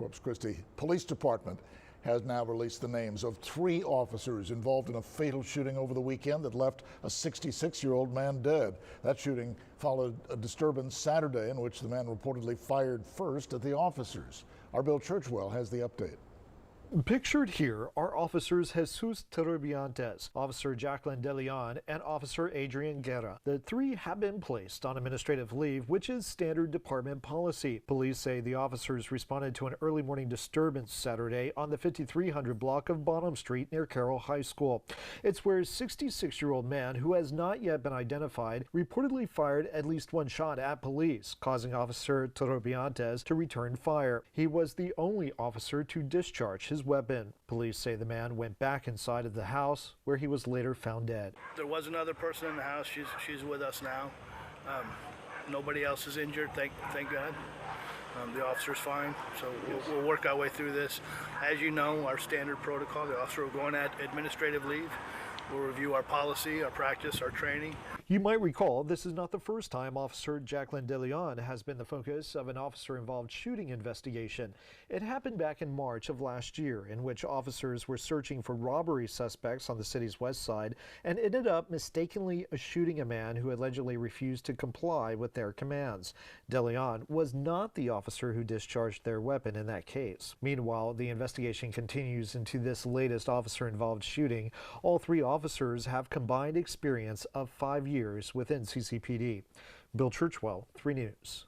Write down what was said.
Corpus Christi Police Department has now released the names of 3 officers involved in a fatal shooting over the weekend that left a 66-year-old man dead. That shooting followed a disturbance Saturday in which the man reportedly fired first at the officers. Our Bill Churchwell has the update. Pictured here are officers Jesus Torrebiantes, Officer Jacqueline De Leon, and Officer Adrian Guerra. The 3 have been placed on administrative leave, which is standard department policy. Police say the officers responded to an early morning disturbance Saturday on the 5300 block of Bonham Street near Carroll High School. It's where a 66-year-old man who has not yet been identified reportedly fired at least 1 shot at police, causing Officer Torrebiantes to return fire. He was the only officer to discharge his weapon. Police say the man went back inside of the house where he was later found dead. There was another person in the house. She's with us now. Nobody else is injured, thank God. The officer's fine, so we'll work our way through this. As you know, our standard protocol, the officer will go on administrative leave. We'll review our policy, our practice, our training. You might recall this is not the first time Officer Jacqueline De Leon has been the focus of an officer-involved shooting investigation. It happened back in March of last year, in which officers were searching for robbery suspects on the city's west side and ended up mistakenly shooting a man who allegedly refused to comply with their commands. De Leon was not the officer who discharged their weapon in that case. Meanwhile, the investigation continues into this latest officer-involved shooting. All 3 officers have combined experience of 5 years within CCPD. Bill Churchwell, 3 News.